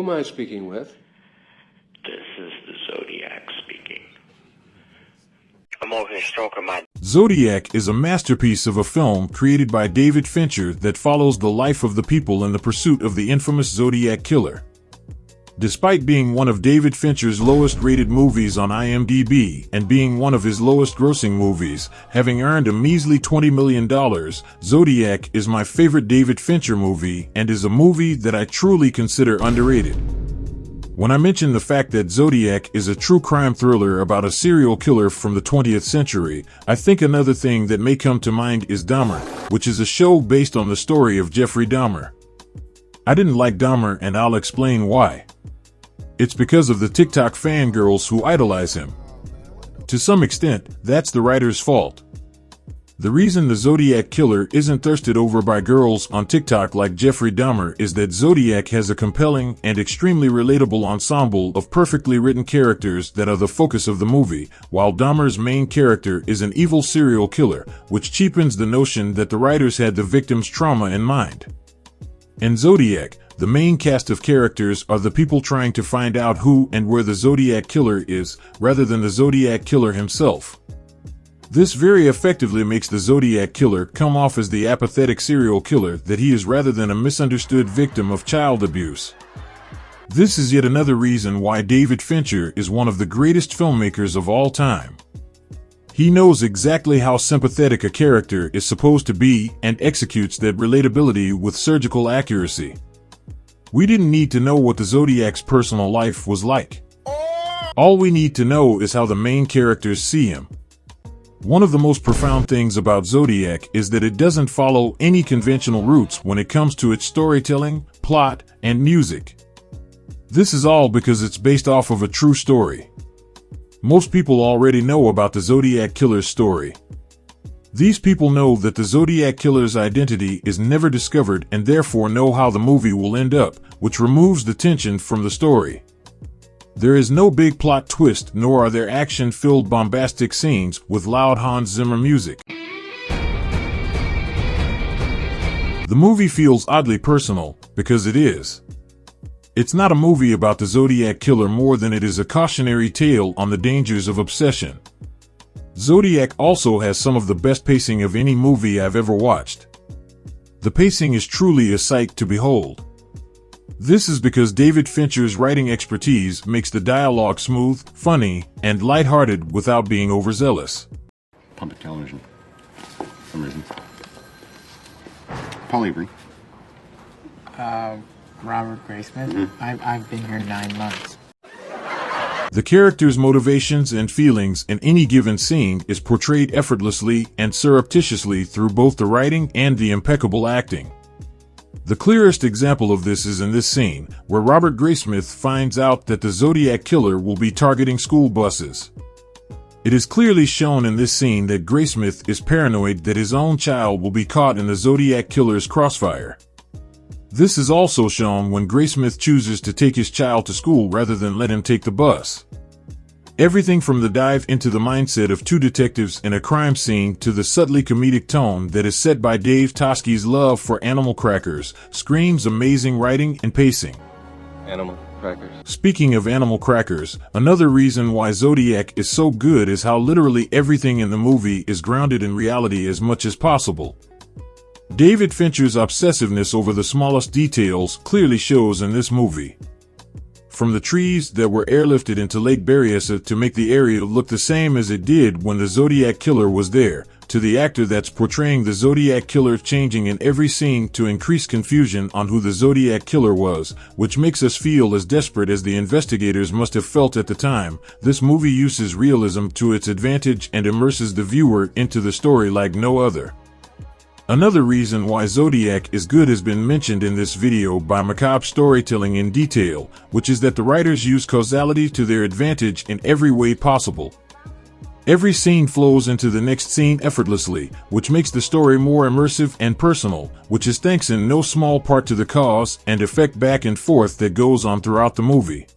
am I speaking with? This is the Zodiac speaking. I'm over here stroking my... Zodiac is a masterpiece of a film created by David Fincher that follows the life of the people in the pursuit of the infamous Zodiac killer. Despite being one of David Fincher's lowest-rated movies on IMDb and being one of his lowest-grossing movies, having earned a measly $20 million, Zodiac is my favorite David Fincher movie and is a movie that I truly consider underrated. When I mention the fact that Zodiac is a true crime thriller about a serial killer from the 20th century, I think another thing that may come to mind is Dahmer, which is a show based on the story of Jeffrey Dahmer. I didn't like Dahmer, and I'll explain why. It's because of the TikTok fangirls who idolize him. To some extent, that's the writer's fault. The reason the Zodiac killer isn't thirsted over by girls on TikTok like Jeffrey Dahmer is that Zodiac has a compelling and extremely relatable ensemble of perfectly written characters that are the focus of the movie, while Dahmer's main character is an evil serial killer, which cheapens the notion that the writers had the victim's trauma in mind. In Zodiac, the main cast of characters are the people trying to find out who and where the Zodiac killer is, rather than the Zodiac killer himself. This very effectively makes the Zodiac killer come off as the apathetic serial killer that he is rather than a misunderstood victim of child abuse. This is yet another reason why David Fincher is one of the greatest filmmakers of all time. He knows exactly how sympathetic a character is supposed to be and executes that relatability with surgical accuracy. We didn't need to know what the Zodiac's personal life was like. All we need to know is how the main characters see him. One of the most profound things about Zodiac is that it doesn't follow any conventional routes when it comes to its storytelling, plot, and music. This is all because it's based off of a true story. Most people already know about the Zodiac killer's story. These people know that the Zodiac killer's identity is never discovered and therefore know how the movie will end up, which removes the tension from the story. There is no big plot twist, nor are there action-filled bombastic scenes with loud Hans Zimmer music. The movie feels oddly personal, because it is. It's not a movie about the Zodiac killer more than it is a cautionary tale on the dangers of obsession. Zodiac also has some of the best pacing of any movie I've ever watched. The pacing is truly a sight to behold. This is because David Fincher's writing expertise makes the dialogue smooth, funny, and lighthearted without being overzealous. Public television. For some reason. Paul Avery. Robert Graysmith. I've been here 9 months. The characters' motivations and feelings in any given scene is portrayed effortlessly and surreptitiously through both the writing and the impeccable acting. The clearest example of this is in this scene, where Robert Graysmith finds out that the Zodiac killer will be targeting school buses. It is clearly shown in this scene that Graysmith is paranoid that his own child will be caught in the Zodiac killer's crossfire. This is also shown when Graysmith chooses to take his child to school rather than let him take the bus. Everything from the dive into the mindset of two detectives in a crime scene to the subtly comedic tone that is set by Dave Toschi's love for animal crackers screams amazing writing and pacing. Animal crackers. Speaking of animal crackers, another reason why Zodiac is so good is how literally everything in the movie is grounded in reality as much as possible. David Fincher's obsessiveness over the smallest details clearly shows in this movie. From the trees that were airlifted into Lake Berryessa to make the area look the same as it did when the Zodiac killer was there, to the actor that's portraying the Zodiac killer changing in every scene to increase confusion on who the Zodiac killer was, which makes us feel as desperate as the investigators must have felt at the time. This movie uses realism to its advantage and immerses the viewer into the story like no other. Another reason why Zodiac is good has been mentioned in this video by Macabre Storytelling in detail, which is that the writers use causality to their advantage in every way possible. Every scene flows into the next scene effortlessly, which makes the story more immersive and personal, which is thanks in no small part to the cause and effect back and forth that goes on throughout the movie.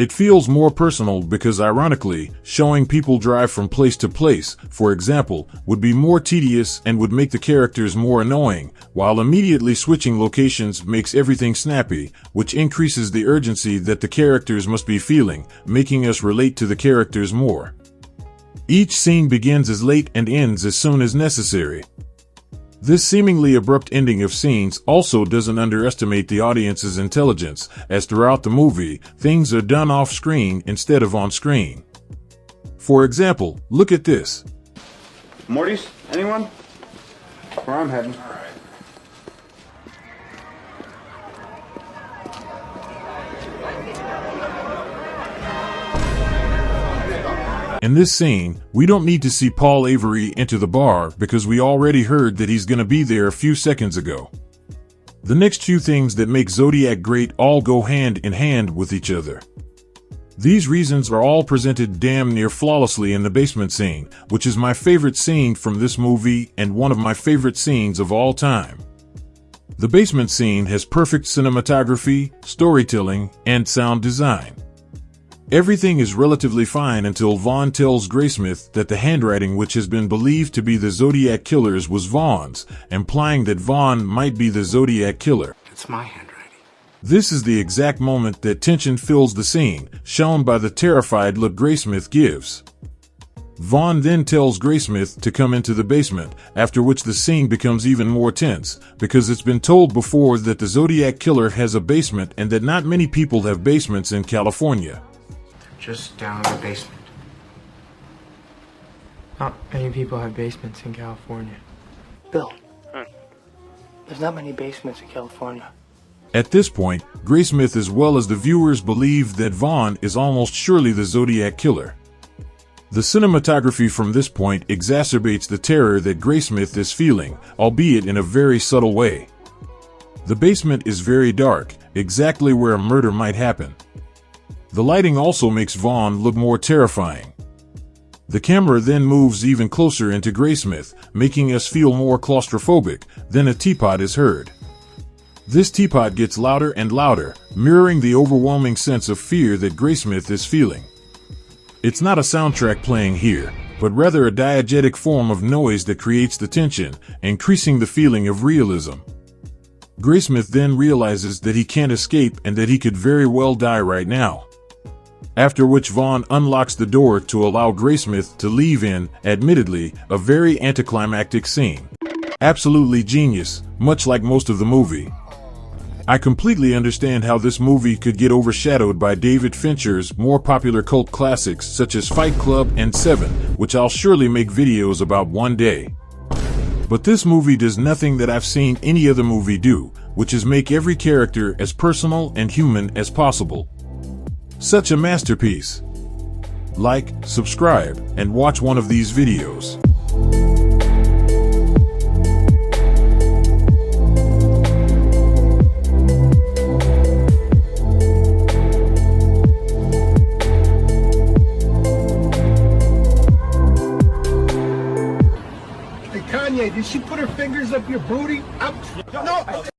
It feels more personal because, ironically, showing people drive from place to place, for example, would be more tedious and would make the characters more annoying, while immediately switching locations makes everything snappy, which increases the urgency that the characters must be feeling, making us relate to the characters more. Each scene begins as late and ends as soon as necessary. This seemingly abrupt ending of scenes also doesn't underestimate the audience's intelligence, as throughout the movie, things are done off-screen instead of on-screen. For example, look at this. Morty's? Anyone? Where I'm heading. In this scene, we don't need to see Paul Avery enter the bar because we already heard that he's gonna be there a few seconds ago. The next few things that make Zodiac great all go hand in hand with each other. These reasons are all presented damn near flawlessly in the basement scene, which is my favorite scene from this movie and one of my favorite scenes of all time. The basement scene has perfect cinematography, storytelling, and sound design. Everything is relatively fine until Vaughn tells Graysmith that the handwriting which has been believed to be the Zodiac killer's was Vaughn's, implying that Vaughn might be the Zodiac killer. It's my handwriting. This is the exact moment that tension fills the scene, shown by the terrified look Graysmith gives. Vaughn then tells Graysmith to come into the basement, after which the scene becomes even more tense, because it's been told before that the Zodiac killer has a basement and that not many people have basements in California. Just down in the basement. Not many people have basements in California. Bill, there's not many basements in California. At this point, Graysmith as well as the viewers believe that Vaughn is almost surely the Zodiac killer. The cinematography from this point exacerbates the terror that Graysmith is feeling, albeit in a very subtle way. The basement is very dark, exactly where a murder might happen. The lighting also makes Vaughn look more terrifying. The camera then moves even closer into Graysmith, making us feel more claustrophobic. Then a teapot is heard. This teapot gets louder and louder, mirroring the overwhelming sense of fear that Graysmith is feeling. It's not a soundtrack playing here, but rather a diegetic form of noise that creates the tension, increasing the feeling of realism. Graysmith then realizes that he can't escape and that he could very well die right now. After which Vaughn unlocks the door to allow Graysmith to leave in, admittedly, a very anticlimactic scene. Absolutely genius, much like most of the movie. I completely understand how this movie could get overshadowed by David Fincher's more popular cult classics such as Fight Club and Seven, which I'll surely make videos about one day. But this movie does nothing that I've seen any other movie do, which is make every character as personal and human as possible. Such a masterpiece. Like, subscribe, and watch one of these videos. Hey, Kanye, did she put her fingers up your booty? No.